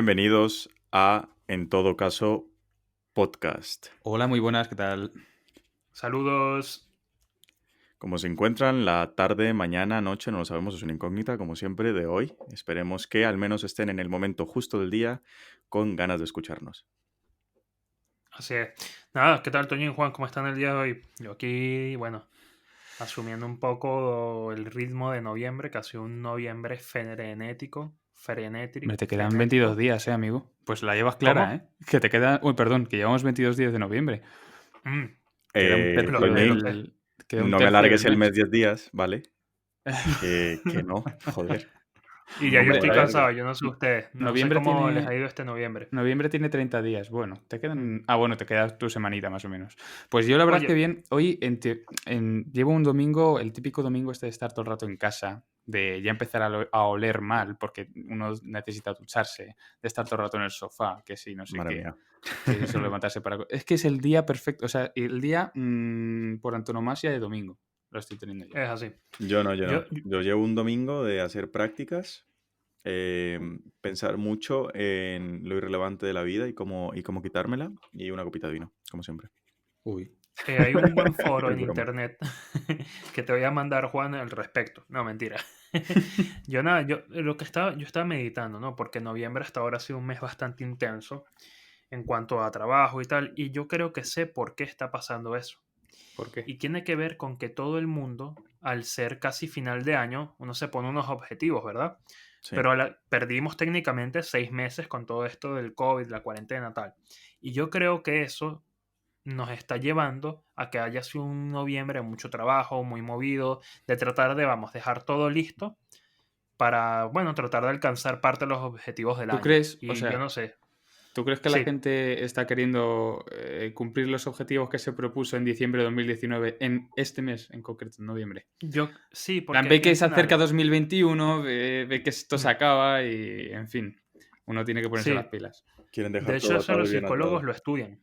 Bienvenidos a En todo caso podcast. Hola, muy buenas, ¿qué tal? Saludos. Como se encuentran la tarde, mañana, noche, no lo sabemos, es una incógnita, como siempre, de hoy. Esperemos que al menos estén en el momento justo del día con ganas de escucharnos. Así es. Nada, ¿qué tal, Toño y Juan? ¿Cómo están el día de hoy? Yo aquí, bueno, asumiendo un poco el ritmo de noviembre, casi un noviembre frenético. Hombre, te quedan 22 días, amigo. Pues la llevas clara, ¿Cómo? ¿eh? Que te queda... Uy, perdón, que llevamos 22 días de noviembre. Mm, Queda un tercio lo sé, Toñín, lo sé. del... Queda un no me tercio alargues del el mes mes. 10 días, ¿vale? Que no, joder. Y ya No yo me Hombre, estoy a ver, cansado, yo no sé ustedes. No sé noviembre cómo les ha tiene... ido este noviembre. Noviembre tiene 30 días. Bueno, te Mm. quedan... Ah, bueno, te queda tu semanita más o menos. Pues yo la verdad es que Oye, bien, hoy llevo un domingo, el típico domingo este de estar todo el rato en casa, de ya empezar a oler mal, porque uno necesita ducharse, de estar todo el rato en el sofá, que sí, no sé Madre qué, mía. que eso levantarse para... Es que es el día perfecto, o sea, el día por antonomasia de domingo, lo estoy teniendo yo. es así. Yo no. Yo, Yo llevo un domingo de hacer prácticas, pensar mucho en lo irrelevante de la vida y cómo quitármela y una copita de vino, como siempre. Uy. hay un buen foro Es en broma. internet que te voy a mandar, Juan, al respecto. No, mentira. Yo nada, yo estaba meditando, ¿no? Porque noviembre hasta ahora ha sido un mes bastante intenso en cuanto a trabajo y tal, y yo creo que sé por qué está pasando eso. ¿Por qué? Y tiene que ver con que todo el mundo, al ser casi final de año, uno se pone unos objetivos, ¿verdad? Sí. Pero perdimos técnicamente 6 meses con todo esto del COVID, la cuarentena, tal. Y yo creo que eso nos está llevando a que haya sido un noviembre de mucho trabajo, muy movido, de tratar de, vamos, dejar todo listo para, bueno, tratar de alcanzar parte de los objetivos del ¿Tú año. crees, o Y yo sea, no sé, tú crees que la sí, gente está queriendo cumplir los objetivos que se propuso en diciembre de 2019 en este mes en concreto, en noviembre? yo sí, Plan, porque ve que se piensen acerca algo. 2021, ve que esto se Mm, acaba y, en fin, uno tiene que ponerse las sí, pilas. Quieren de dejar hecho todo eso atado y los bien psicólogos atado. lo estudian.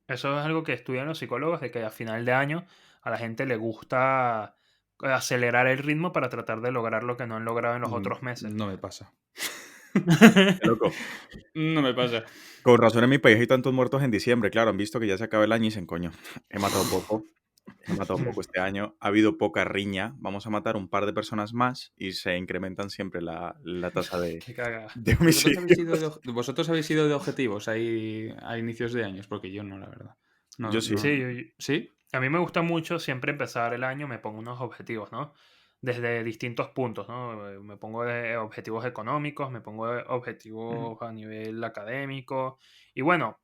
Eso es algo que estudian los psicólogos, de que a final de año a la gente le gusta acelerar el ritmo para tratar de lograr lo que no han logrado en los otros meses. No me pasa. Qué loco. No me pasa. Con razón en mi país hay tantos muertos en diciembre. Claro, han visto que ya se acaba el año y dicen, coño, he matado poco. He matado poco este año. Ha habido poca riña. Vamos a matar un par de personas más y se incrementan siempre la tasa Qué cagada. de ¿Vosotros habéis homicidios. ido ¿Vosotros habéis ido de objetivos ahí a inicios de años? Porque yo no, la verdad. Yo No, sí. no. Sí, ¿Sí? a mí me gusta mucho siempre empezar el año, me pongo unos objetivos, ¿no? Desde distintos puntos, ¿no? Me pongo objetivos económicos, me pongo Ujú. objetivos a nivel académico. Y bueno,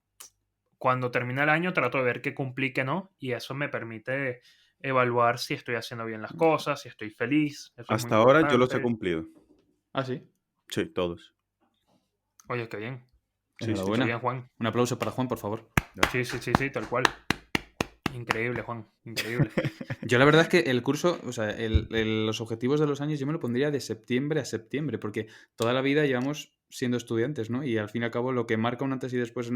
cuando termina el año trato de ver qué cumplí, qué no, y eso me permite evaluar si estoy haciendo bien las cosas, si estoy feliz, eso es muy Hasta ahora yo los he importante. cumplido. Ah, sí. Sí, todos. Oye, qué bien, Sí, sí, qué sí. bien, Enhorabuena. Juan. Un aplauso para Juan, por favor. Sí, sí, sí, sí, tal cual. Increíble, Juan, increíble. Yo la verdad es que el curso, o sea, los objetivos de los años yo me lo pondría de septiembre a septiembre, porque toda la vida llevamos siendo estudiantes, ¿no? Y al fin y al cabo lo que marca un antes y después en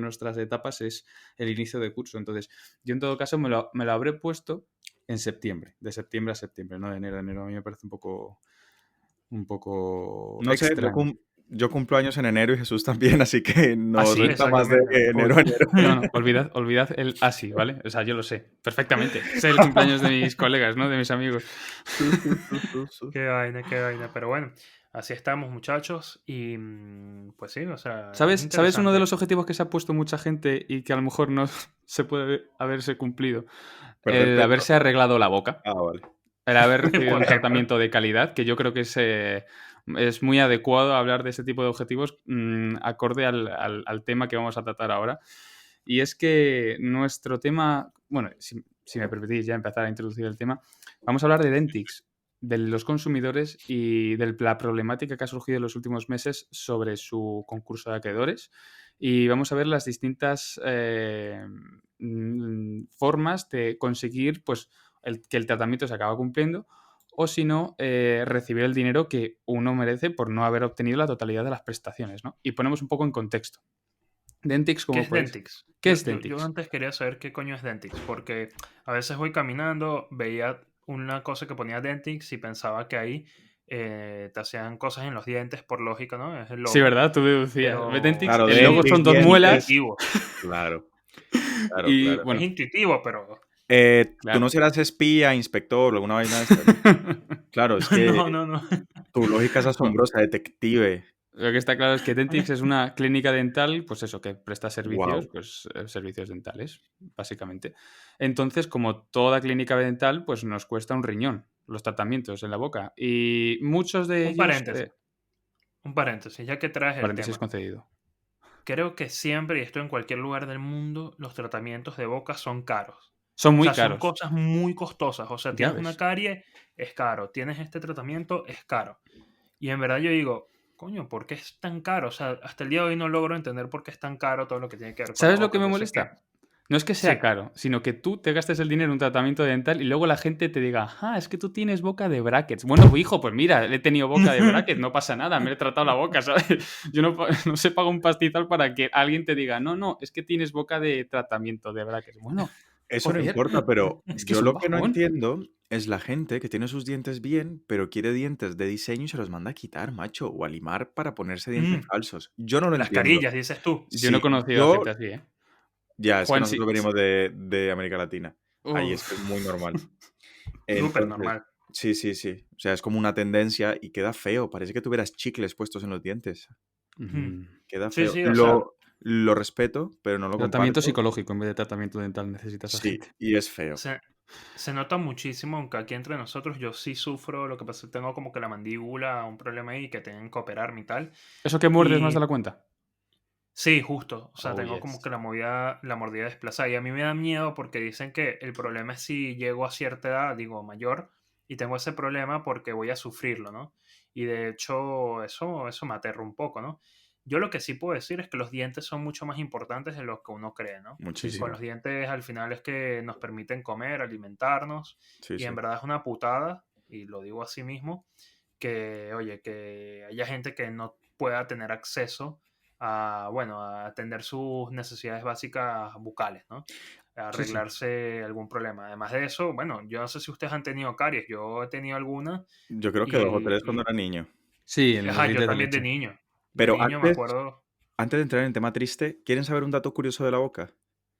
nuestras etapas es el inicio de curso. Entonces, yo en todo caso me lo habré puesto en septiembre, de septiembre a septiembre, no de enero a enero. A mí me parece un poco No sé, extraño. yo cumplo años en enero y Jesús también, así que ¿Ah, no sí? resta más de Exactamente. enero a enero. No, no, olvidad el así, ¿vale? O sea, yo lo sé perfectamente. Sé el cumpleaños de mis colegas, ¿no? De mis amigos. Qué vaina, qué vaina. Pero bueno, así estamos, muchachos. Y pues sí, o sea, es ¿Sabes uno de interesante. los objetivos que se ha puesto mucha gente y que a lo mejor no se puede haberse cumplido? Perder El peso. haberse arreglado la boca, Ah, vale. el haber recibido Por un ejemplo. tratamiento de calidad, que yo creo que es muy adecuado hablar de ese tipo de objetivos acorde al tema que vamos a tratar ahora. Y es que nuestro tema, bueno, si me permitís ya empezar a introducir el tema, vamos a hablar de Dentix, de los consumidores y de la problemática que ha surgido en los últimos meses sobre su concurso de acreedores. Y vamos a ver las distintas formas de conseguir pues, que el tratamiento se acaba cumpliendo o si no, recibir el dinero que uno merece por no haber obtenido la totalidad de las prestaciones, ¿no? Y ponemos un poco en contexto. Dentix, ¿Qué como es podéis. Dentix? ¿Qué Yo, es yo, yo Dentix? antes quería saber qué coño es Dentix, porque a veces voy caminando, veía una cosa que ponía Dentix y pensaba que ahí te hacían cosas en los dientes por lógica, ¿no? Es el Sí, logo. ¿verdad? Tú deducías. Pero Dentix, Claro, el logo sí, son Dentix, dos es muelas dientes. intuitivo. Claro, claro, y, claro. Es bueno, intuitivo, pero Tú no claro. serás espía, inspector o alguna vaina de esta, ¿no? Claro, es que no, no, no. tu lógica es Bueno, asombrosa, detective. lo que está claro es que Dentix es una clínica dental, pues eso, que presta servicios, Wow. pues servicios dentales, básicamente. Entonces, como toda clínica dental, pues nos cuesta un riñón los tratamientos en la boca. Y muchos de Un ellos, paréntesis, un paréntesis, ya que traes el paréntesis tema. concedido. Creo que siempre, y esto en cualquier lugar del mundo, los tratamientos de boca son caros. Son O muy sea, son caros, cosas muy costosas. O sea, ya tienes una ves. carie, es caro. Tienes este tratamiento, es caro. Y en verdad yo digo, coño, ¿por qué es tan caro? O sea, hasta el día de hoy no logro entender por qué es tan caro todo lo que tiene que ver con la ¿Sabes lo que boca. me Yo sé que molesta? No es que sea sí. caro, sino que tú te gastes el dinero en un tratamiento dental y luego la gente te diga, es que tú tienes boca de brackets. Bueno, hijo, pues mira, he tenido boca de brackets, no pasa nada, me he tratado la boca, ¿sabes? Yo no se paga un pastizal para que alguien te diga, no, es que tienes boca de tratamiento de brackets. Bueno, Eso no joder, importa, pero es que yo es un lo que no bajón. entiendo es la gente que tiene sus dientes bien, pero quiere dientes de diseño y se los manda a quitar, macho, o a limar para ponerse dientes Mm, falsos. Yo no lo las entiendo. carillas, dices tú. Yo no he Sí, conocido a yo gente así, ¿eh? ya, es que Juan, nosotros sí. venimos de América Latina. Ahí es que es Uf. muy normal. Súper Entonces, normal. sí, sí, sí. O sea, es como una tendencia y queda feo. Parece que tuvieras chicles puestos en los dientes. Ujú. Mm. Queda Sí, feo. sí, o sea, Lo respeto, pero no lo Tratamiento comparto. psicológico en vez de tratamiento dental necesita esa Sí, gente. y es feo. se, se nota muchísimo, aunque aquí entre nosotros yo sí sufro, lo que pasa es que tengo como que la mandíbula, un problema ahí que tienen que operarme y tal. ¿Eso que muerdes más de Y la cuenta? sí, justo, o sea, Oh, tengo como yes. que la mordida desplazada. Y a mí me da miedo porque dicen que el problema es si llego a cierta edad, digo mayor, y tengo ese problema porque voy a sufrirlo, ¿no? Y de hecho eso me aterra un poco, ¿no? Yo lo que sí puedo decir es que los dientes son mucho más importantes de lo que uno cree, ¿no? Sí, sí. Con Muchísimo. los dientes al final es que nos permiten comer, alimentarnos, Sí, y en sí. verdad es una putada, y lo digo así mismo, que, oye, que haya gente que no pueda tener acceso a, bueno, a atender sus necesidades básicas bucales, ¿no? A Sí, sí. arreglarse algún problema. Además de eso, bueno, yo no sé si ustedes han tenido caries, yo he tenido alguna Yo creo que 2 o 3 cuando y era niño. Sí, en los ajá, yo dientes de también de leche. niño. De Pero niño me antes acuerdo, antes de entrar en el tema triste, ¿quieren saber un dato curioso de la boca?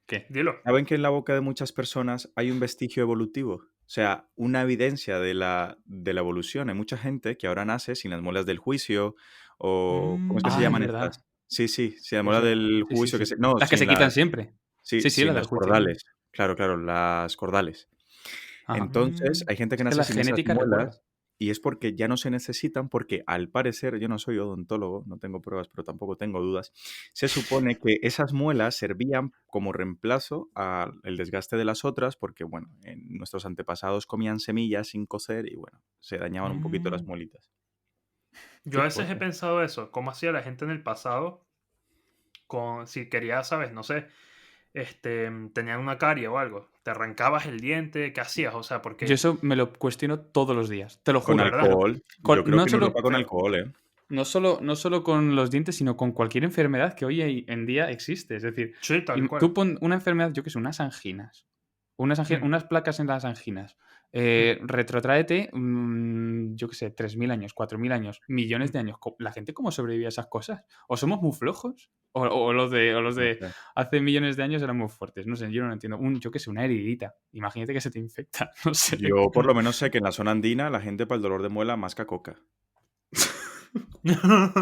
¿Qué? dilo. ¿Saben que en la boca de muchas personas hay un vestigio evolutivo? O sea, una evidencia de la evolución. Hay mucha gente que ahora nace sin las muelas del juicio o ¿cómo es que se Es llaman verdad. estas? Sí, sí, sin las Sí, muelas sí. del Sí, sí, juicio que sí. se no, Las que sin se quitan las siempre. sí, Sí, sí, las sin del las juicio. cordales. Claro, claro, las cordales. Ajá. Entonces, hay gente que Es que nace la sin esas genética recuerda. muelas y es porque ya no se necesitan, porque al parecer, yo no soy odontólogo, no tengo pruebas, pero tampoco tengo dudas, se supone que esas muelas servían como reemplazo al desgaste de las otras, porque, bueno, nuestros antepasados comían semillas sin cocer y, bueno, se dañaban un poquito las Mm, muelitas. yo Qué a veces he fuerte. pensado eso, cómo hacía la gente en el pasado con, si quería, sabes, no sé, tenían una carie o algo, te arrancabas el diente, ¿qué hacías? O sea, Yo porque, eso me lo cuestiono todos los días, te lo Con juro. ¿verdad? alcohol, yo creo No que en solo, Europa con Pero, alcohol, ¿eh? no solo con los dientes, sino con cualquier enfermedad que hoy en día existe. Es decir, sí, tal tú cual. pon una enfermedad, yo que sé, unas anginas, Mm, unas placas en las anginas. mm, Retrotráete, yo que sé, 3.000 años, 4.000 años, millones mm. de años. ¿La gente cómo sobrevive a esas cosas? ¿O somos muy flojos? ¿O los No de sé. hace millones de años eran muy fuertes? No sé, yo no lo entiendo. Yo que sé, una heridita. Imagínate que se te infecta. No sé. Yo por lo menos sé que en la zona andina la gente para el dolor de muela masca coca.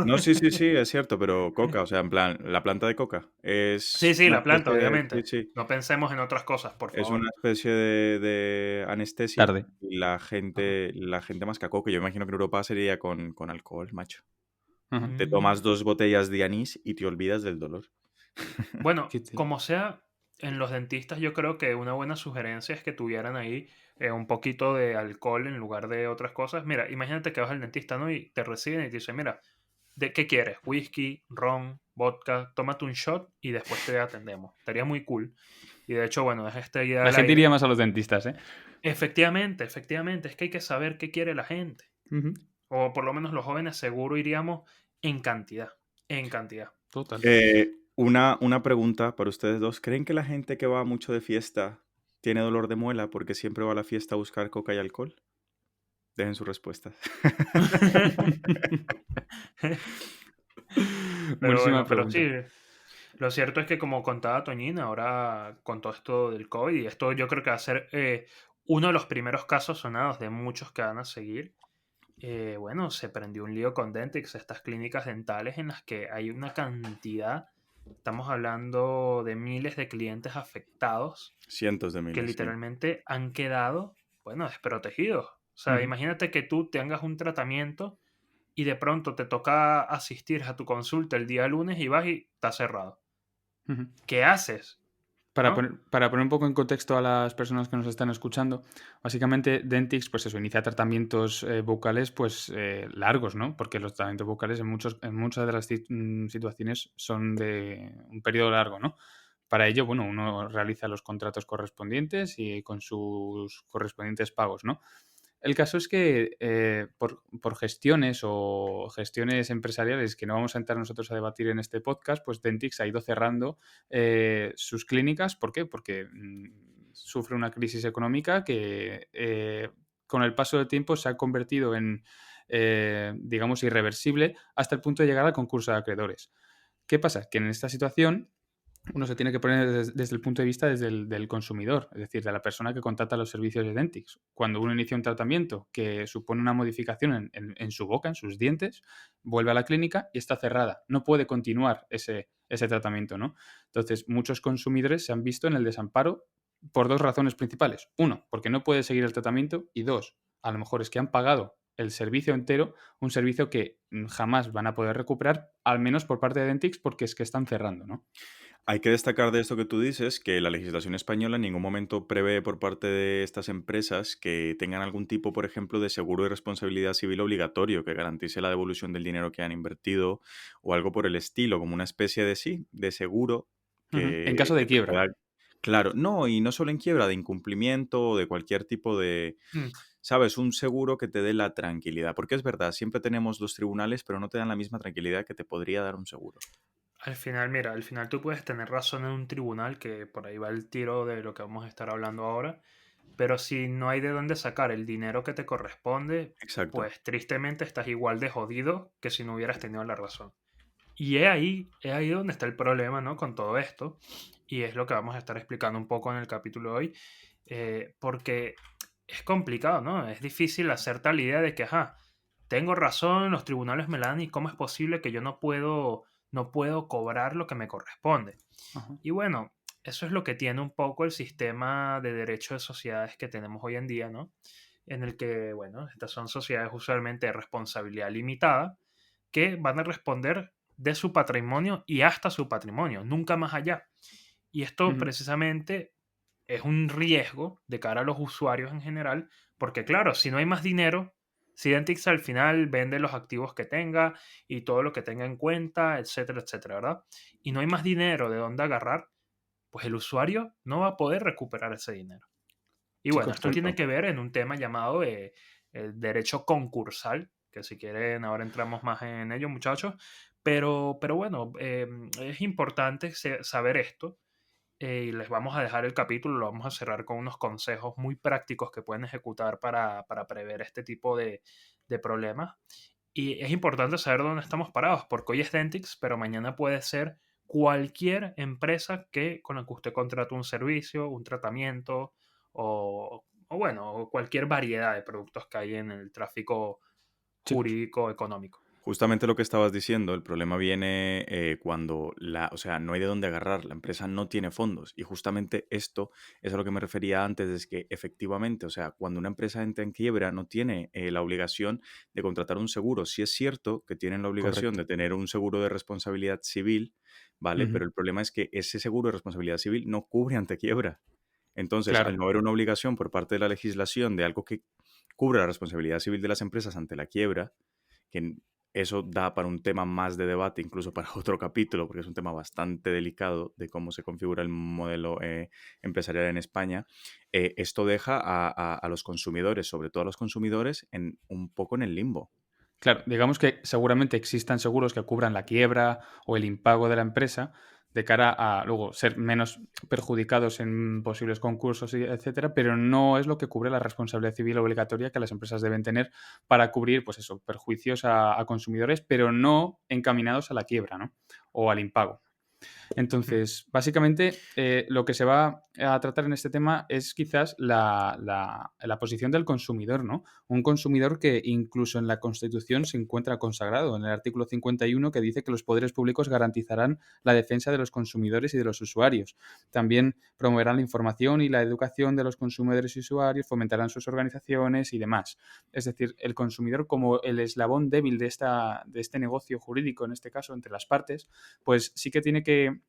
No, sí, sí, sí, es cierto, pero coca, o sea, en plan, la planta de coca Sí, es sí, una la planta, especie de, sí, obviamente. sí, No pensemos en otras cosas, por es una favor. especie de anestesia Tarde. y la Ajá. gente, la gente masca coca. Yo imagino que en Europa sería con alcohol, macho. Ajá. Te Mm. tomas 2 botellas de anís y te olvidas del dolor. Bueno, Qué tela. como sea, en los dentistas yo creo que una buena sugerencia es que tuvieran ahí un poquito de alcohol en lugar de otras cosas. Mira, imagínate que vas al dentista, ¿no? Y te reciben y te dicen, mira, ¿de qué quieres? Whisky, ron, vodka, tómate un shot y después te atendemos. Estaría muy cool. Y de hecho, bueno, es esta idea La al gente iría aire. más a los dentistas, ¿eh? Efectivamente, efectivamente, es que hay que saber qué quiere la gente. Ujú. O por lo menos los jóvenes seguro iríamos en cantidad, en cantidad. Total. Una pregunta para ustedes dos. ¿Creen que la gente que va mucho de fiesta tiene dolor de muela porque siempre va a la fiesta a buscar coca y alcohol? Dejen sus respuestas. Pero Buenísima bueno, pero pregunta. sí, lo cierto es que como contaba Toñín, ahora con todo esto del COVID, y esto yo creo que va a ser uno de los primeros casos sonados de muchos que van a seguir. Bueno, se prendió un lío con Dentix, estas clínicas dentales en las que hay una cantidad, estamos hablando de miles de clientes afectados Cientos de que miles, sí. literalmente han quedado, bueno, desprotegidos. O sea, Ujú, imagínate que tú tengas un tratamiento y de pronto te toca asistir a tu consulta el día lunes y vas y está cerrado. ujú. ¿Qué haces? ¿No? Para poner un poco en contexto a las personas que nos están escuchando, básicamente Dentix, pues eso, inicia tratamientos bucales pues largos, ¿no? Porque los tratamientos bucales en muchas de las situaciones son de un periodo largo, ¿no? Para ello, bueno, uno realiza los contratos correspondientes y con sus correspondientes pagos, ¿no? El caso es que por gestiones empresariales que no vamos a entrar nosotros a debatir en este podcast, pues Dentix ha ido cerrando sus clínicas. ¿Por qué? Porque sufre una crisis económica que con el paso del tiempo se ha convertido en, digamos, irreversible hasta el punto de llegar al concurso de acreedores. ¿Qué pasa? Que en esta situación uno se tiene que poner desde el punto de vista del consumidor, es decir, de la persona que contrata los servicios de Dentix. Cuando uno inicia un tratamiento que supone una modificación en su boca, en sus dientes, vuelve a la clínica y está cerrada. No puede continuar ese tratamiento, ¿no? Entonces, muchos consumidores se han visto en el desamparo por dos razones principales. Uno, porque no puede seguir el tratamiento y dos, a lo mejor es que han pagado el servicio entero, un servicio que jamás van a poder recuperar, al menos por parte de Dentix, porque es que están cerrando, ¿no? Hay que destacar de esto que tú dices que la legislación española en ningún momento prevé por parte de estas empresas que tengan algún tipo, por ejemplo, de seguro de responsabilidad civil obligatorio que garantice la devolución del dinero que han invertido o algo por el estilo, como una especie de sí, de seguro Ujú. En caso que de te quiebra. pueda... Claro, no, y no solo en quiebra, de incumplimiento o de cualquier tipo de, Mm. ¿sabes? Un seguro que te dé la tranquilidad. Porque es verdad, siempre tenemos los tribunales, pero no te dan la misma tranquilidad que te podría dar un seguro. Al final, mira, al final tú puedes tener razón en un tribunal, que por ahí va el tiro de lo que vamos a estar hablando ahora, pero si no hay de dónde sacar el dinero que te corresponde, Exacto. pues tristemente estás igual de jodido que si no hubieras tenido la razón. Y es ahí donde está el problema, ¿no? Con todo esto, y es lo que vamos a estar explicando un poco en el capítulo de hoy, porque es complicado, ¿no? Es difícil hacer tal idea de que, ajá, tengo razón, los tribunales me la dan y cómo es posible que yo no puedo cobrar lo que me corresponde. Ajá. Y bueno, eso es lo que tiene un poco el sistema de derecho de sociedades que tenemos hoy en día, ¿no? En el que, bueno, estas son sociedades usualmente de responsabilidad limitada que van a responder de su patrimonio y hasta su patrimonio, nunca más allá. Y esto Ujú. precisamente es un riesgo de cara a los usuarios en general, porque claro, si no hay más dinero, si Dentix al final vende los activos que tenga y todo lo que tenga en cuenta, etcétera, etcétera, ¿verdad? Y no hay más dinero de dónde agarrar, pues el usuario no va a poder recuperar ese dinero. Y Sí, bueno, esto correcto. tiene que ver en un tema llamado el derecho concursal, que si quieren ahora entramos más en ello, muchachos. Pero bueno, es importante saber esto y les vamos a dejar el capítulo, lo vamos a cerrar con unos consejos muy prácticos que pueden ejecutar para prever este tipo de problemas. Y es importante saber dónde estamos parados, porque hoy es Dentix, pero mañana puede ser cualquier empresa con la que usted contrate un servicio, un tratamiento o bueno, o cualquier variedad de productos que hay en el tráfico Sí. jurídico económico. Justamente lo que estabas diciendo, el problema viene cuando o sea, no hay de dónde agarrar, la empresa no tiene fondos. Y justamente esto es a lo que me refería antes, es que efectivamente, o sea, cuando una empresa entra en quiebra, no tiene la obligación de contratar un seguro. Sí es cierto que tienen la obligación Correcto. de tener un seguro de responsabilidad civil, ¿vale? Ujú. Pero el problema es que ese seguro de responsabilidad civil no cubre ante quiebra. Entonces, al Claro. no haber una obligación por parte de la legislación de algo que cubra la responsabilidad civil de las empresas ante la quiebra, que eso da para un tema más de debate, incluso para otro capítulo, porque es un tema bastante delicado de cómo se configura el modelo empresarial en España. Esto deja a los consumidores, sobre todo a los consumidores, un poco en el limbo. Claro, digamos que seguramente existan seguros que cubran la quiebra o el impago de la empresa, de cara a luego ser menos perjudicados en posibles concursos, etcétera, pero no es lo que cubre la responsabilidad civil obligatoria que las empresas deben tener para cubrir, pues eso, perjuicios a consumidores, pero no encaminados a la quiebra, ¿no? O al impago. Entonces, básicamente, lo que se va a tratar en este tema es quizás la posición del consumidor, ¿no? Un consumidor que incluso en la Constitución se encuentra consagrado, en el artículo 51, que dice que los poderes públicos garantizarán la defensa de los consumidores y de los usuarios. También promoverán la información y la educación de los consumidores y usuarios, fomentarán sus organizaciones y demás. Es decir, el consumidor como el eslabón débil de este negocio jurídico, en este caso, entre las partes, pues sí que tiene que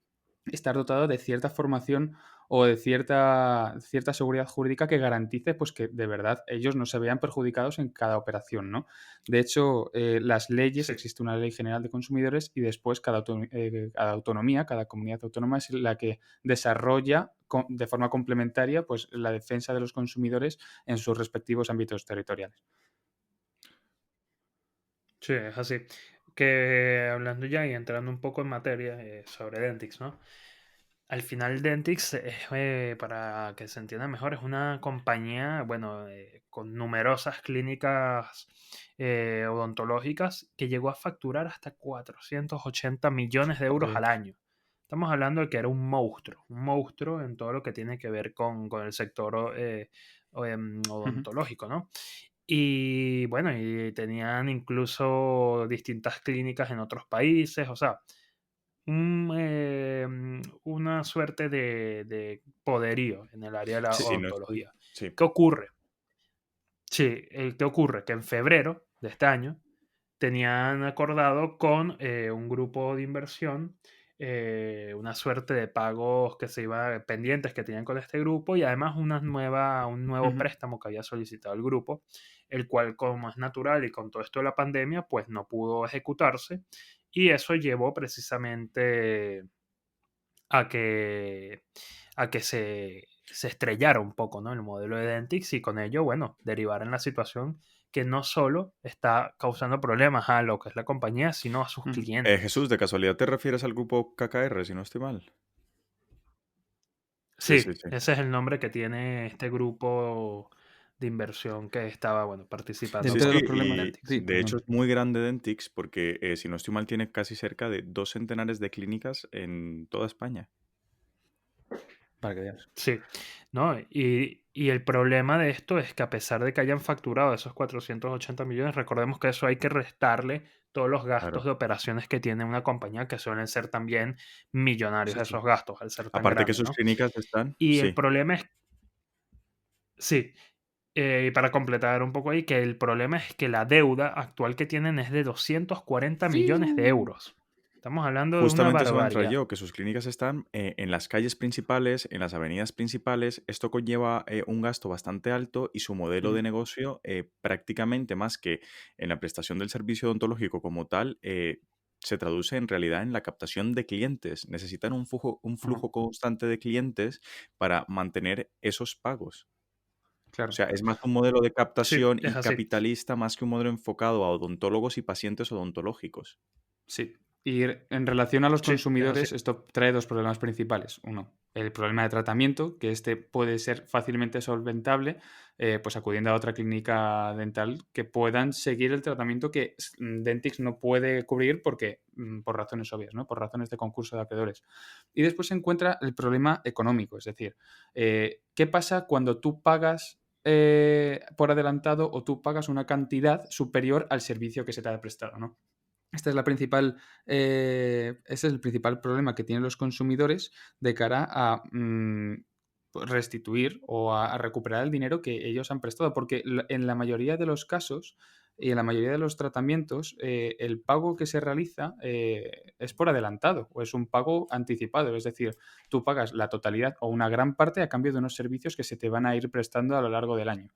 estar dotado de cierta formación o de cierta seguridad jurídica que garantice pues, que de verdad ellos no se vean perjudicados en cada operación, ¿no? De hecho, las leyes, Sí. existe una ley general de consumidores y después cada autonomía, cada comunidad autónoma es la que desarrolla de forma complementaria pues, la defensa de los consumidores en sus respectivos ámbitos territoriales. Sí, es así. Que hablando ya y entrando un poco en materia sobre Dentix, ¿no? Al final Dentix, para que se entienda mejor, es una compañía, bueno, con numerosas clínicas odontológicas que llegó a facturar hasta 480 millones de euros Joder. al año. Estamos hablando de que era un monstruo en todo lo que tiene que ver con el sector odontológico, ¿no? Y bueno, y tenían incluso distintas clínicas en otros países, o sea, una suerte de poderío en el área de la Sí, sí, no es... odontología. Sí. ¿Qué ocurre? Sí, ¿qué ocurre? Que en febrero de este año tenían acordado con un grupo de inversión una suerte de pagos que se iba pendientes que tenían con este grupo y además un nuevo Ujú. préstamo que había solicitado el grupo, el cual como es natural y con todo esto de la pandemia, pues no pudo ejecutarse y eso llevó precisamente a que, a que se estrellara un poco, ¿no? El modelo de Dentix y con ello, bueno, derivar en la situación que no solo está causando problemas a lo que es la compañía, sino a sus Ujú. clientes. Jesús, ¿de casualidad te refieres al grupo KKR, si no estoy mal? Sí, sí, Sí, sí. ese es el nombre que tiene este grupo de inversión que estaba, bueno, Sí, participando Dentro de sí, los con problemas... y Sí, Dentix. de hecho perdón. es muy grande Dentix porque, si no estoy mal, tiene casi cerca de 2 centenares de clínicas en toda España. Para que veas. Sí, ¿no? Y el problema de esto es que a pesar de que hayan facturado esos 480 millones, recordemos que eso hay que restarle todos los gastos Claro. de operaciones que tiene una compañía, que suelen ser también millonarios Sí, sí. esos gastos, al ser tan Aparte que grande, sus ¿no? clínicas están... Y el Sí. problema es, sí, y para completar un poco ahí, que el problema es que la deuda actual que tienen es de 240 millones de ¡Fiu! euros. Estamos hablando de una Justamente eso va a entrar barbaridad. yo, que sus clínicas están, en las calles principales, en las avenidas principales. Esto conlleva, un gasto bastante alto y su modelo Ujú. de negocio, prácticamente más que en la prestación del servicio odontológico como tal, se traduce en realidad en la captación de clientes. Necesitan un Ajá. flujo constante de clientes para mantener esos pagos. O Claro. sea, es más un modelo de Sí, captación es y así. capitalista más que un modelo enfocado a odontólogos y pacientes odontológicos. Sí. Y en relación a los Sí, es así. consumidores, esto trae dos problemas principales. Uno, el problema de tratamiento, que este puede ser fácilmente solventable, pues acudiendo a otra clínica dental que puedan seguir el tratamiento que Dentix no puede cubrir porque, por razones obvias, ¿no? Por razones de concurso de acreedores. Y después se encuentra el problema económico, es decir, ¿qué pasa cuando tú pagas por adelantado o tú pagas una cantidad superior al servicio que se te ha prestado, ¿no? Esta es la principal, ese es el principal problema que tienen los consumidores de cara a pues restituir o a recuperar el dinero que ellos han prestado, porque en la mayoría de los casos y en la mayoría de los tratamientos, el pago que se realiza es por adelantado o es un pago anticipado, es decir, tú pagas la totalidad o una gran parte a cambio de unos servicios que se te van a ir prestando a lo largo del año.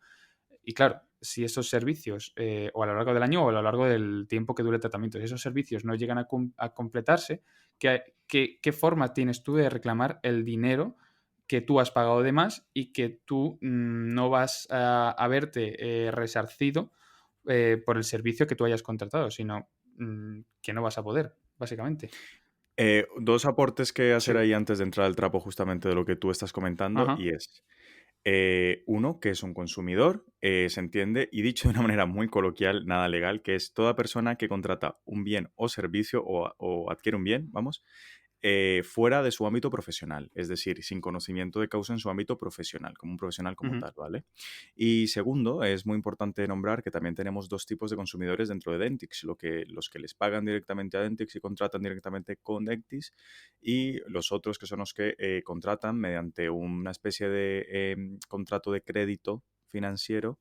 Y claro, si esos servicios, o a lo largo del año o a lo largo del tiempo que dure el tratamiento, si esos servicios no llegan a completarse, ¿qué forma tienes tú de reclamar el dinero que tú has pagado de más y que tú no vas a verte resarcido por el servicio que tú hayas contratado, sino que no vas a poder, básicamente? Dos aportes que hacer Sí. ahí antes de entrar al trapo justamente de lo que tú estás comentando, Ajá. y es, uno, que es un consumidor, se entiende, y dicho de una manera muy coloquial, nada legal, que es toda persona que contrata un bien o servicio o adquiere un bien, vamos, fuera de su ámbito profesional, es decir, sin conocimiento de causa en su ámbito profesional, como un profesional como Ujú. tal, ¿vale? Y segundo, es muy importante nombrar que también tenemos dos tipos de consumidores dentro de Dentix, los que les pagan directamente a Dentix y contratan directamente con Dentix, y los otros que son los que contratan mediante una especie de contrato de crédito financiero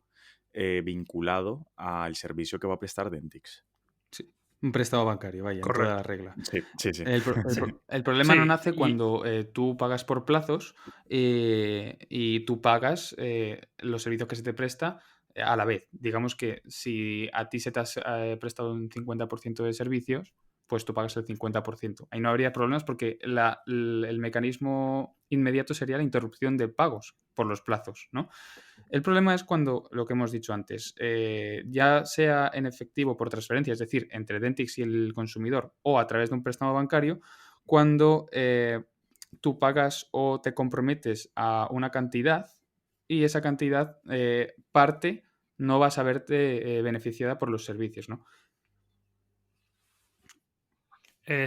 vinculado al servicio que va a prestar Dentix. Sí. Un préstamo bancario, vaya, en toda Correcto. la regla. Sí, sí, sí. Sí. El problema no Sí, nace cuando tú pagas por plazos y tú pagas los servicios que se te presta a la vez. Digamos que si a ti se te ha prestado un 50% de servicios, pues tú pagas el 50%. Ahí no habría problemas porque el mecanismo inmediato sería la interrupción de pagos por los plazos, ¿no? El problema es cuando, lo que hemos dicho antes, ya sea en efectivo por transferencia, es decir, entre Dentix y el consumidor, o a través de un préstamo bancario, cuando tú pagas o te comprometes a una cantidad y esa cantidad parte no vas a verte beneficiada por los servicios, ¿no?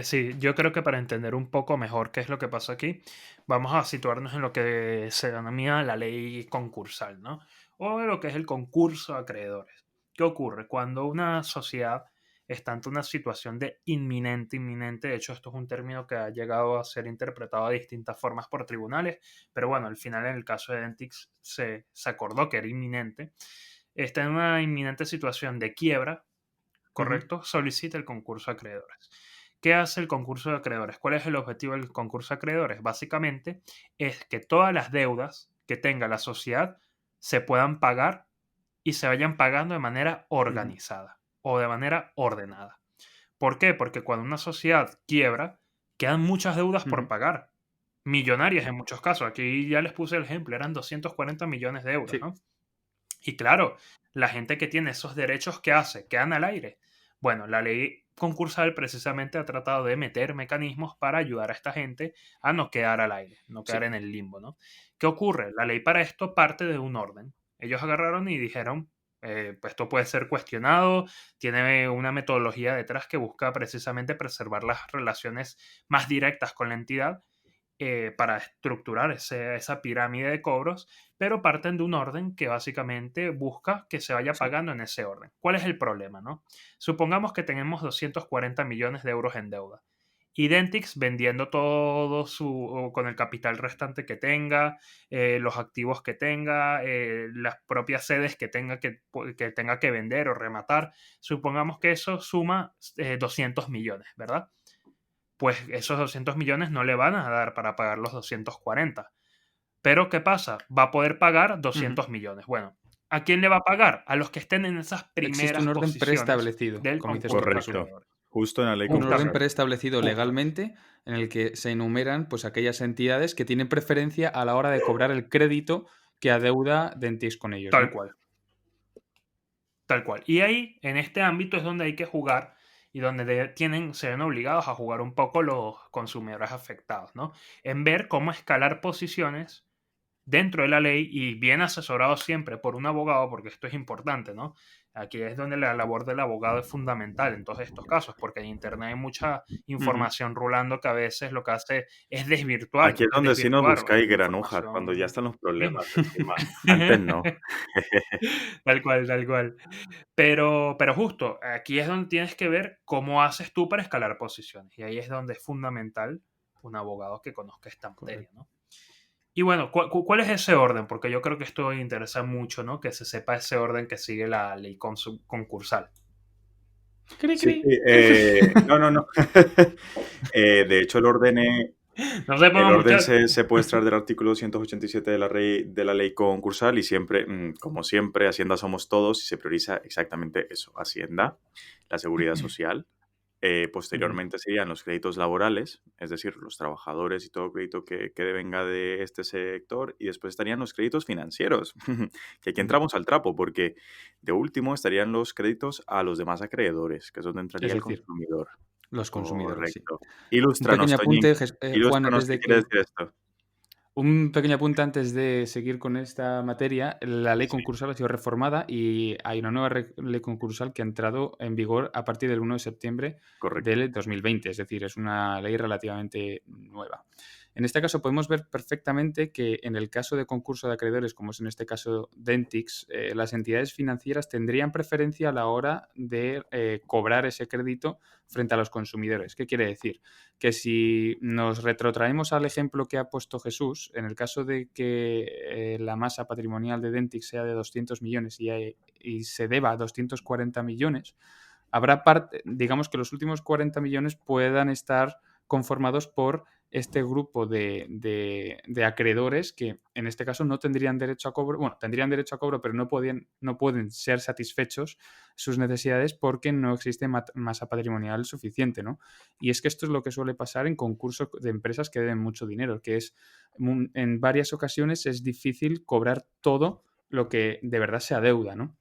Sí, yo creo que para entender un poco mejor qué es lo que pasa aquí, vamos a situarnos en lo que se denomina la ley concursal, ¿no? O lo que es el concurso de acreedores. ¿Qué ocurre? Cuando una sociedad está ante una situación de inminente, de hecho esto es un término que ha llegado a ser interpretado de distintas formas por tribunales, pero bueno, al final en el caso de Dentix se acordó que era inminente, está en una inminente situación de quiebra, Ujú, ¿correcto? Solicita el concurso de acreedores. ¿Qué hace el concurso de acreedores? ¿Cuál es el objetivo del concurso de acreedores? Básicamente es que todas las deudas que tenga la sociedad se puedan pagar y se vayan pagando de manera ujú, organizada o de manera ordenada. ¿Por qué? Porque cuando una sociedad quiebra, quedan muchas deudas por ujú. pagar, millonarias en muchos casos. Aquí ya les puse el ejemplo, eran 240 millones de euros, Sí, ¿no? Y claro, la gente que tiene esos derechos, ¿qué hace? Quedan al aire. Bueno, la ley concursal precisamente ha tratado de meter mecanismos para ayudar a esta gente a no quedar al aire, no quedar sí, en el limbo, ¿no? ¿Qué ocurre? La ley para esto parte de un orden. Ellos agarraron y dijeron, pues esto puede ser cuestionado, tiene una metodología detrás que busca precisamente preservar las relaciones más directas con la entidad para estructurar esa pirámide de cobros, pero parten de un orden que básicamente busca que se vaya sí, pagando en ese orden. ¿Cuál es el problema, no? Supongamos que tenemos 240 millones de euros en deuda. Identix vendiendo todo con el capital restante que tenga, los activos que tenga, las propias sedes que tenga que vender o rematar. Supongamos que eso suma 200 millones, ¿verdad? Pues esos 200 millones no le van a dar para pagar los 240. Pero ¿qué pasa? Va a poder pagar ujú. 200 millones. Bueno, ¿a quién le va a pagar? A los que estén en esas Existe primeras un orden posiciones preestablecido, del como dices tú, concurso de Josu. Correcto. acreedores. Justo en la ley Un orden Justamente, concursal. preestablecido justamente. legalmente en el que se enumeran pues, aquellas entidades que tienen preferencia a la hora de cobrar el crédito que adeuda Dentix con ellos, Tal ¿no? cual, tal cual. Y ahí, en este ámbito, es donde hay que jugar y donde se ven obligados a jugar un poco los consumidores afectados, ¿no? En ver cómo escalar posiciones dentro de la ley y bien asesorado siempre por un abogado, porque esto es importante, ¿no? Aquí es donde la labor del abogado es fundamental en todos estos casos, porque en Internet hay mucha Ujú. información rulando que a veces lo que hace es desvirtuar, Aquí es donde sí nos buscáis granujas, cuando ya información están los bien. problemas encima. Antes no. Tal cual, tal cual. Pero justo, aquí es donde tienes que ver cómo haces tú para escalar posiciones. Y ahí es donde es fundamental un abogado que conozca esta materia, Correcto. ¿no? Y bueno, ¿cuál es ese orden? Porque yo creo que esto interesa mucho, ¿no? Que se sepa ese orden que sigue la ley concursal. Cri, Sí, cri. sí, no, no, no. De hecho, No se el pongan orden muchachos. se puede extraer del artículo 287 de la ley concursal y siempre, como siempre, Hacienda somos todos y se prioriza exactamente eso, Hacienda, la seguridad social. Ujú. Posteriormente serían los créditos laborales, es decir, los trabajadores y todo crédito que devenga de este sector. Y después estarían los créditos financieros, que aquí Ujú. entramos al trapo, porque de último estarían los créditos a los demás acreedores, que es donde entraría Es el decir, consumidor. Los consumidores, sí. Correcto. Un Ilústranos, pequeño Toñín. apunte, Juan, Ilústranos, antes ¿qué de quiere que decir esto? Un pequeño apunte antes de seguir con esta materia. La ley Sí, concursal ha sido reformada y hay una nueva ley concursal que ha entrado en vigor a partir del 1 de septiembre correcto. del 2020, es decir, es una ley relativamente nueva. En este caso podemos ver perfectamente que en el caso de concurso de acreedores, como es en este caso Dentix, las entidades financieras tendrían preferencia a la hora de cobrar ese crédito frente a los consumidores. ¿Qué quiere decir? Que si nos retrotraemos al ejemplo que ha puesto Jesús, en el caso de que la masa patrimonial de Dentix sea de 200 millones y se deba 240 millones, habrá parte, digamos que los últimos 40 millones puedan estar conformados por este grupo de acreedores que en este caso no tendrían derecho a cobro, bueno, tendrían derecho a cobro, pero no pueden ser satisfechos sus necesidades porque no existe masa patrimonial suficiente, ¿no? Y es que esto es lo que suele pasar en concursos de empresas que deben mucho dinero, que es en varias ocasiones es difícil cobrar todo lo que de verdad se adeuda, ¿no?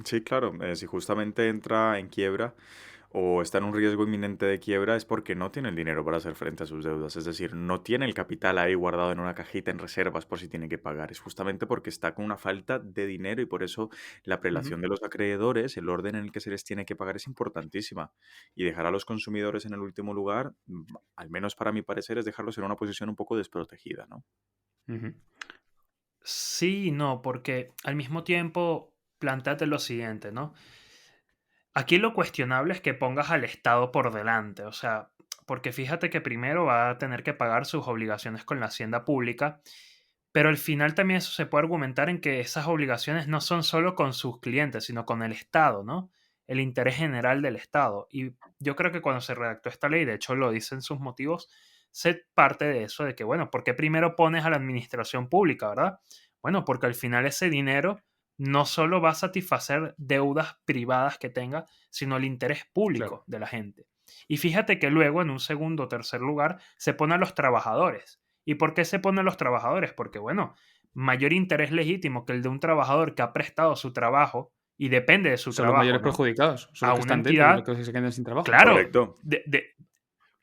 Sí, claro. Si justamente entra en quiebra o está en un riesgo inminente de quiebra es porque no tiene el dinero para hacer frente a sus deudas. Es decir, no tiene el capital ahí guardado en una cajita en reservas por si tiene que pagar. Es justamente porque está con una falta de dinero y por eso la Ujú. prelación de los acreedores, el orden en el que se les tiene que pagar es importantísima. Y dejar a los consumidores en el último lugar, al menos para mi parecer, es dejarlos en una posición un poco desprotegida, ¿no? Ujú. Sí y no, porque al mismo tiempo, planteate lo siguiente, ¿no? Aquí lo cuestionable es que pongas al Estado por delante, o sea, porque fíjate que primero va a tener que pagar sus obligaciones con la hacienda pública, pero al final también eso se puede argumentar en que esas obligaciones no son solo con sus clientes, sino con el Estado, ¿no? El interés general del Estado. Y yo creo que cuando se redactó esta ley, de hecho lo dicen sus motivos, se parte de eso, de que, bueno, ¿por qué primero pones a la administración pública, verdad? Bueno, porque al final ese dinero no solo va a satisfacer deudas privadas que tenga, sino el interés Claro. público de la gente. Y fíjate que luego, en un segundo o tercer lugar, se pone a los trabajadores. ¿Y por qué se ponen los trabajadores? Porque, bueno, mayor interés legítimo que el de un trabajador que ha prestado su trabajo y depende de su Son los trabajo, mayores ¿no? perjudicados, son A los que una están dentro y los entidad, que se quedan sin trabajo. claro, Correcto.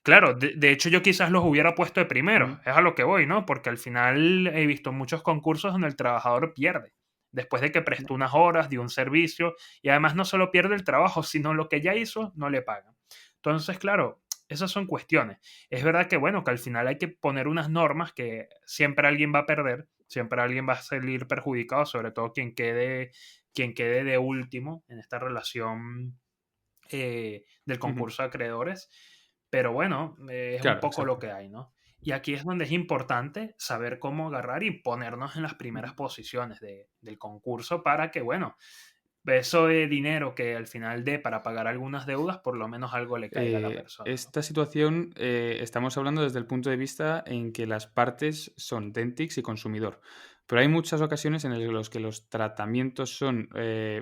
claro, de hecho yo quizás los hubiera puesto de primero, Mm. es a lo que voy, ¿no? Porque al final he visto muchos concursos donde el trabajador pierde, después de que prestó unas horas, dio un servicio, y además no solo pierde el trabajo, sino lo que ya hizo, no le pagan. Entonces, claro, esas son cuestiones. Es verdad que, bueno, que al final hay que poner unas normas que siempre alguien va a perder, siempre alguien va a salir perjudicado, sobre todo quien quede de último en esta relación del Ujú. concurso de acreedores. Pero bueno, es un Claro, poco lo exacto. que hay, ¿no? Y aquí es donde es importante saber cómo agarrar y ponernos en las primeras Ujú. posiciones del concurso para que, bueno, eso de dinero que al final dé para pagar algunas deudas, por lo menos algo le caiga a la persona, ¿no? Esta situación estamos hablando desde el punto de vista en que las partes son Dentix y consumidor. Pero hay muchas ocasiones en las que los tratamientos son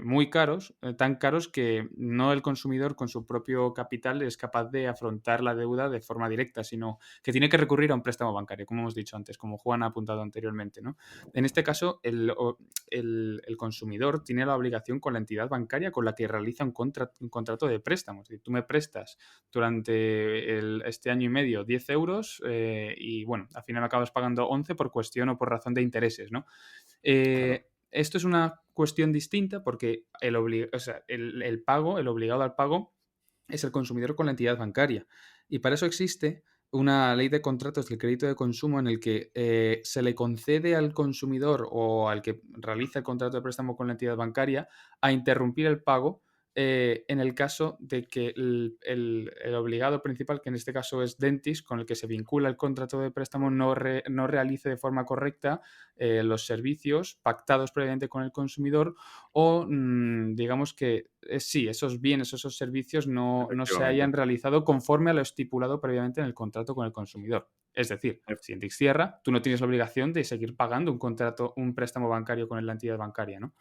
muy caros, tan caros que no el consumidor con su propio capital es capaz de afrontar la deuda de forma directa, sino que tiene que recurrir a un préstamo bancario, como hemos dicho antes, como Juan ha apuntado anteriormente, ¿no? En este caso, el consumidor tiene la obligación con la entidad bancaria con la que realiza un contrato de préstamo. Es decir, tú me prestas durante este año y medio 10 euros y bueno, al final me acabas pagando 11 por cuestión o por razón de intereses, ¿no? Claro. Esto es una cuestión distinta porque o sea, el pago, el obligado al pago, es el consumidor con la entidad bancaria. Y para eso existe una ley de contratos del crédito de consumo en el que se le concede al consumidor o al que realiza el contrato de préstamo con la entidad bancaria a interrumpir el pago en el caso de que el obligado principal, que en este caso es Dentis, con el que se vincula el contrato de préstamo, no realice de forma correcta los servicios pactados previamente con el consumidor o digamos que sí, esos bienes o esos servicios no se Efectivamente. hayan realizado conforme a lo estipulado previamente en el contrato con el consumidor. Es decir, si Indix cierra, tú no tienes la obligación de seguir pagando un préstamo bancario con la entidad bancaria, ¿no?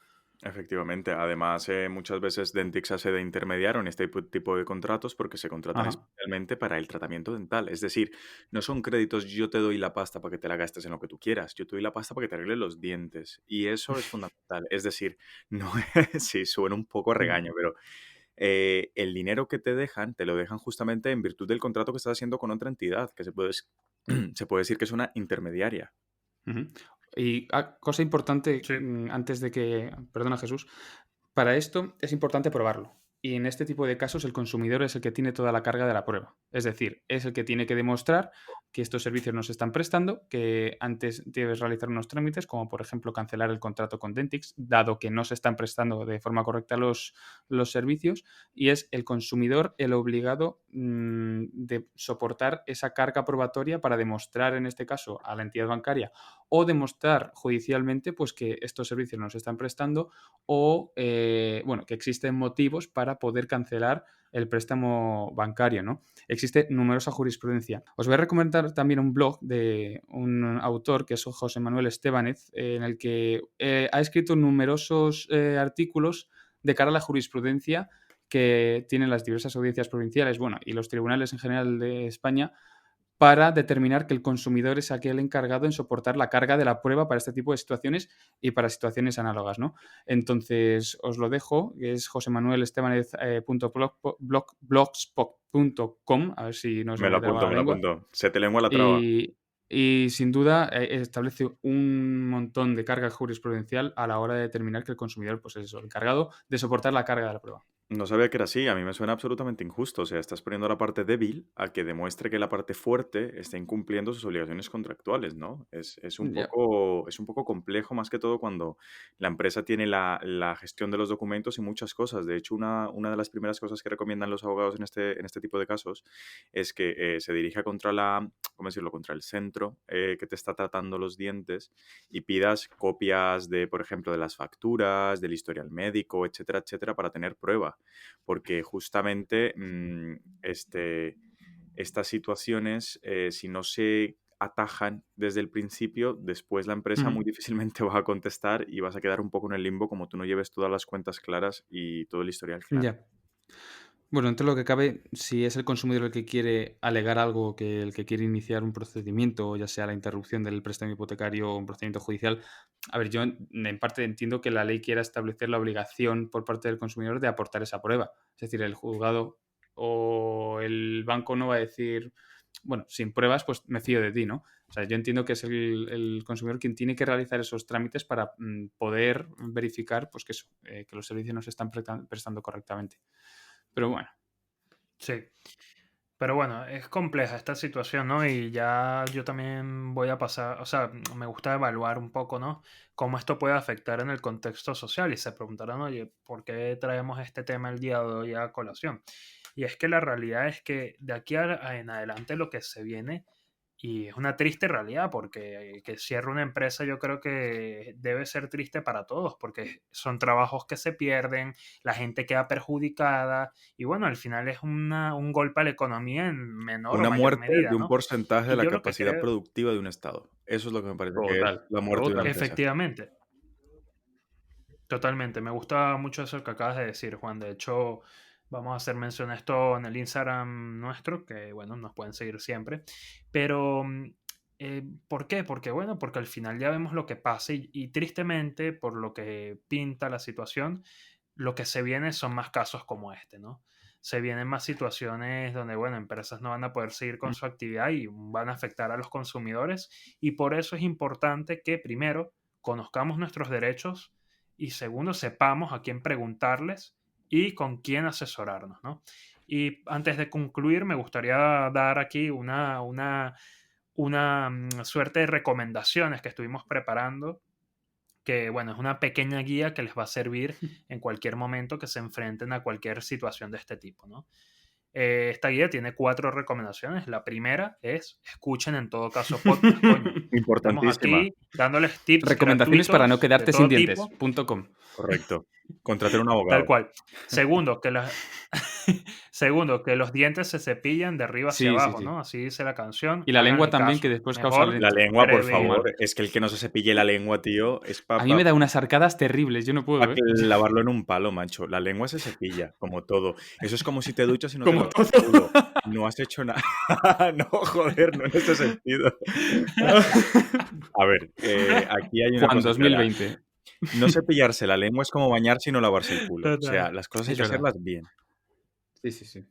Efectivamente. Además, muchas veces Dentix hace de intermediario en este tipo de contratos porque se contratan Ajá. especialmente para el tratamiento dental. Es decir, no son créditos, yo te doy la pasta para que te la gastes en lo que tú quieras, yo te doy la pasta para que te arregles los dientes. Y eso es fundamental. Es decir, no sí, suena un poco a Mm. regaño, pero el dinero que te dejan, te lo dejan justamente en virtud del contrato que estás haciendo con otra entidad, que se puede decir que es una intermediaria. Ujú. Y cosa importante, Sí. antes de que... Perdona, Jesús. Para esto es importante probarlo. Y en este tipo de casos el consumidor es el que tiene toda la carga de la prueba. Es decir, es el que tiene que demostrar que estos servicios no se están prestando, que antes debes realizar unos trámites, como por ejemplo cancelar el contrato con Dentix, dado que no se están prestando de forma correcta los servicios, y es el consumidor el obligado de soportar esa carga probatoria para demostrar, en este caso, a la entidad bancaria o demostrar judicialmente pues, que estos servicios no se están prestando o bueno, que existen motivos para poder cancelar el préstamo bancario, ¿no? Existe numerosa jurisprudencia. Os voy a recomendar también un blog de un autor que es José Manuel Estébanez, en el que ha escrito numerosos artículos de cara a la jurisprudencia que tienen las diversas audiencias provinciales, bueno, y los tribunales en general de España, para determinar que el consumidor es aquel encargado en soportar la carga de la prueba para este tipo de situaciones y para situaciones análogas, ¿no? Entonces, os lo dejo, que es josemanuelestebanez.blogspot.com, a ver si no se me traba la Me lo lengua. apunto. Se te lengua la traba. Y sin duda establece un montón de carga jurisprudencial a la hora de determinar que el consumidor pues, es el encargado de soportar la carga de la prueba. No sabía que era así, a mí me suena absolutamente injusto. O sea, estás poniendo a la parte débil a que demuestre que la parte fuerte está incumpliendo sus obligaciones contractuales, ¿no? Es Ya. es un poco complejo, más que todo cuando la empresa tiene la gestión de los documentos y muchas cosas. De hecho, una de las primeras cosas que recomiendan los abogados en este tipo de casos es que se dirija contra ¿cómo decirlo? Contra el centro que te está tratando los dientes y pidas copias de, por ejemplo, de las facturas, del historial médico, etcétera, etcétera, para tener prueba. Porque justamente estas situaciones, si no se atajan desde el principio, después la empresa Ujú. muy difícilmente va a contestar y vas a quedar un poco en el limbo como tú no lleves todas las cuentas claras y todo el historial claro. Ya. Bueno, entre lo que cabe, si es el consumidor el que quiere alegar algo, que el que quiere iniciar un procedimiento, ya sea la interrupción del préstamo hipotecario o un procedimiento judicial, a ver, yo en parte entiendo que la ley quiera establecer la obligación por parte del consumidor de aportar esa prueba. Es decir, el juzgado o el banco no va a decir, bueno, sin pruebas, pues me fío de ti, ¿no? O sea, yo entiendo que es el consumidor quien tiene que realizar esos trámites para poder verificar, pues que eso, que los servicios no se están prestando correctamente. Pero bueno. Sí. Pero bueno, es compleja esta situación, ¿no? Y ya yo también voy a pasar, o sea, me gusta evaluar un poco, ¿no? Cómo esto puede afectar en el contexto social. Y se preguntarán, oye, ¿por qué traemos este tema el día de hoy a colación? Y es que la realidad es que de aquí en adelante lo que se viene, y es una triste realidad, porque que cierre una empresa yo creo que debe ser triste para todos, porque son trabajos que se pierden, la gente queda perjudicada, y bueno, al final es un golpe a la economía en menor o Una mayor muerte de medida, un ¿no? porcentaje de Y la yo lo que capacidad creo, productiva de un estado. Eso es lo que me parece que es Total, la muerte de una total. empresa. efectivamente, totalmente, me gusta mucho eso que acabas de decir, Juan. De hecho, vamos a hacer mención a esto en el Instagram nuestro, que bueno, nos pueden seguir siempre. Pero, ¿por qué? Porque bueno, porque al final ya vemos lo que pasa y tristemente, por lo que pinta la situación, lo que se viene son más casos como este, ¿no? Se vienen más situaciones donde, bueno, empresas no van a poder seguir con Mm. su actividad y van a afectar a los consumidores. Y por eso es importante que primero conozcamos nuestros derechos y segundo sepamos a quién preguntarles y con quién asesorarnos, ¿no? Y antes de concluir, me gustaría dar aquí una suerte de recomendaciones que estuvimos preparando, que bueno, es una pequeña guía que les va a servir en cualquier momento que se enfrenten a cualquier situación de este tipo, ¿no? Esta guía tiene 4 recomendaciones. La primera es, escuchen en todo caso podcast, coño. Estamos Importantísima. aquí dándoles tips Recomendaciones para no gratuitos de quedarte sin todo dientes. tipo. .com. Correcto. Contratar un Tal abogado. cual. Segundo, segundo, que los dientes se cepillan de arriba hacia Sí, sí, abajo, sí. ¿no? Así dice la canción. Y la lengua Háganle también, que caso. después causa Mejor La lengua, por prevenir. favor. Es que el que no se cepille la lengua, tío, es A mí me da unas arcadas terribles, yo no puedo, para ¿eh? lavarlo en un palo, macho. La lengua se cepilla, como todo. Eso es como si te duchas y no te Como lavas todo. el culo. No has hecho nada. No, joder, no en ese sentido. A ver, aquí hay una Juan, cosa clara. 2020. No cepillarse la lengua es como bañarse y no lavarse el culo. O Total. sea, las cosas hay Es que verdad. hacerlas bien. Sí.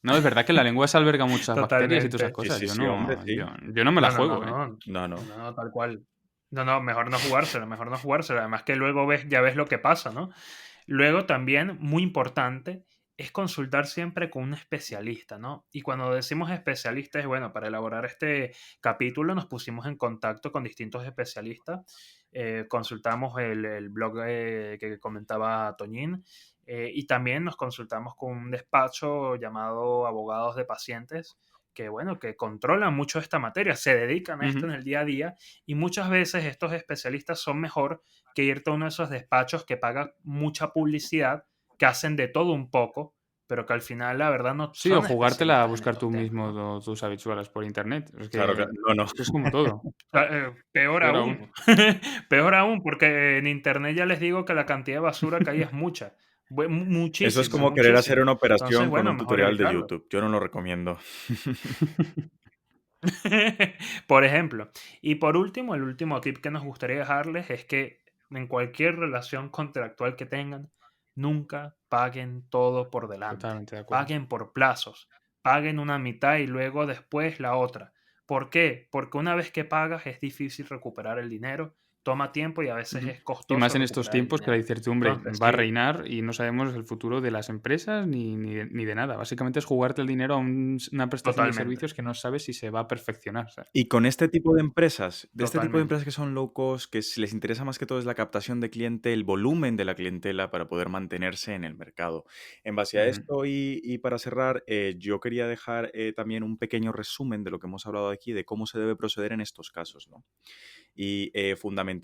No, es verdad que en la lengua se alberga muchas bacterias y todas esas Totalmente. cosas. Sí, Yo hombre, no, sí. yo no me la No, no, no, juego, ¿eh? no. No, no. No, tal cual. No, mejor no jugársela, mejor no jugársela. Además que luego ya ves lo que pasa, ¿no? Luego también, muy importante, es consultar siempre con un especialista, ¿no? Y cuando decimos especialista es, bueno, para elaborar este capítulo nos pusimos en contacto con distintos especialistas. Consultamos el blog que comentaba Toñín, y también nos consultamos con un despacho llamado Abogados de Pacientes, que bueno, que controlan mucho esta materia, se dedican a esto Ujú. en el día a día, y muchas veces estos especialistas son mejor que irte a uno de esos despachos que paga mucha publicidad, que hacen de todo un poco, pero que al final la verdad no Sí, o son jugártela a especialistas en buscar estos tú temas, mismo ¿no? tus habituales por internet. Claro, no, no. Es que es como todo. O sea, peor Peor aún, aún. peor aún, porque en internet ya les digo que la cantidad de basura que hay es mucha, Eso es muchísima, como querer hacer muchísima. una Entonces, operación con bueno, un mejor tutorial de evitarlo. YouTube. Yo no lo recomiendo. Por ejemplo. Y por último, el último tip que nos gustaría dejarles es que en cualquier relación contractual que tengan, nunca paguen todo por delante. Totalmente de acuerdo. Paguen por plazos. Paguen una mitad y luego después la otra. ¿Por qué? Porque una vez que pagas es difícil recuperar el dinero, toma tiempo y a veces Ujú. es Y costoso más en estos recuperar el tiempos que la dinero. incertidumbre Entonces, va a sí, reinar y no sabemos el futuro de las empresas ni de nada. Básicamente es jugarte el dinero a una prestación de totalmente, servicios que no sabes si se va a perfeccionar, ¿sabes? Y con este tipo de empresas, totalmente. que son low cost, que les interesa más que todo es la captación de cliente, el volumen de la clientela para poder mantenerse en el mercado. En base a Ujú, esto y para cerrar, yo quería dejar también un pequeño resumen de lo que hemos hablado aquí, de cómo se debe proceder en estos casos, ¿no? Y fundamentalmente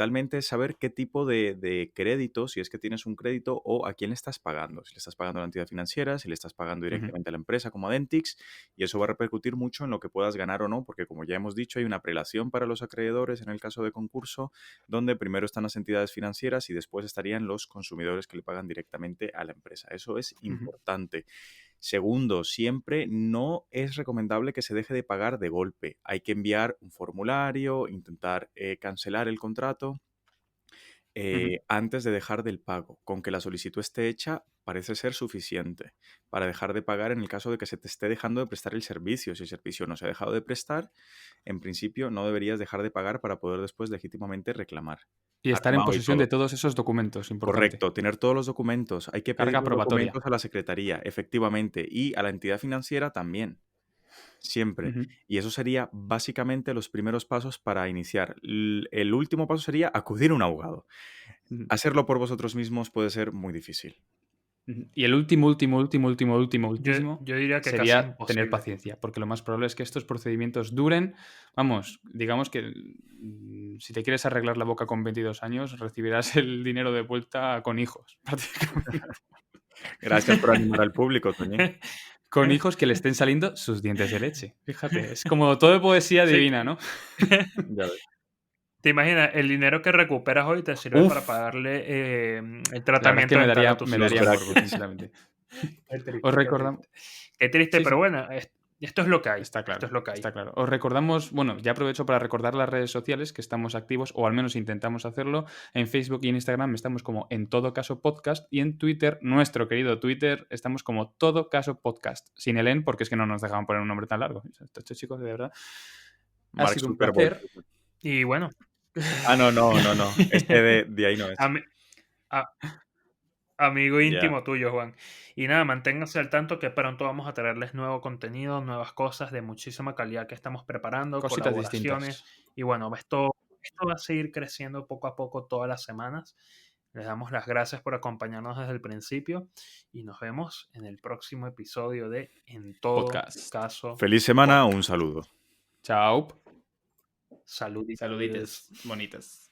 saber qué tipo de crédito, si es que tienes un crédito, o a quién le estás pagando. Si le estás pagando a la entidad financiera, si le estás pagando ujú. directamente a la empresa como a Dentix, y eso va a repercutir mucho en lo que puedas ganar o no, porque como ya hemos dicho, hay una prelación para los acreedores en el caso de concurso, donde primero están las entidades financieras y después estarían los consumidores que le pagan directamente a la empresa. Eso es Ujú. importante. Segundo, siempre no es recomendable que se deje de pagar de golpe. Hay que enviar un formulario, intentar cancelar el contrato Ujú. antes de dejar del pago. Con que la solicitud esté hecha, parece ser suficiente para dejar de pagar en el caso de que se te esté dejando de prestar el servicio. Si el servicio no se ha dejado de prestar, en principio no deberías dejar de pagar para poder después legítimamente reclamar. Y estar en Armado y posesión de todo. todos esos documentos, importante. Correcto, tener todos los documentos. Hay que pedir Carga los probatoria. documentos a la secretaría, efectivamente, y a la entidad financiera también, siempre. Ujú. Y eso sería básicamente los primeros pasos para iniciar. El último paso sería acudir a un abogado. Ujú. Hacerlo por vosotros mismos puede ser muy difícil. Ujú. Y el último Yo, ultísimo yo diría que casi sería tener imposible. paciencia, porque lo más probable es que estos procedimientos duren. Vamos, digamos que si te quieres arreglar la boca con 22 años, recibirás el dinero de vuelta con hijos, prácticamente. Gracias por animar al público, Toñín. Con hijos que le estén saliendo sus dientes de leche. Fíjate, es como todo de poesía Sí. divina, ¿no? Ya ves. ¿Te imaginas? El dinero que recuperas hoy te sirve para Uf, pagarle el La verdad es que tratamiento dental a tus me los daría hijos. morbo, brackets. sinceramente. Qué Os triste, qué recordamos. triste. Qué triste, Sí, pero sí. bueno, esto es lo que hay. Está Esto claro, es lo que hay. está claro. Os recordamos, bueno, ya aprovecho para recordar las redes sociales que estamos activos, o al menos intentamos hacerlo. En Facebook y en Instagram estamos como En Todo Caso Podcast, y en Twitter, nuestro querido Twitter, estamos como Todo Caso Podcast. Sin el en, porque es que no nos dejaban poner un nombre tan largo. Estos chicos, de verdad. Ha Mark sido un Zuckerberg. placer. Y bueno, Ah, no, no, no, no. Este de ahí no es. ami- a- amigo Ya. íntimo tuyo, Juan. Y nada, manténganse al tanto que pronto vamos a traerles nuevo contenido, nuevas cosas de muchísima calidad que estamos preparando, Cositas colaboraciones. distintas. Y bueno, esto va a seguir creciendo poco a poco todas las semanas. Les damos las gracias por acompañarnos desde el principio y nos vemos en el próximo episodio de En Todo Podcast. Caso Feliz semana, un Podcast. saludo. Chao. Saluditos. Saluditos bonitos.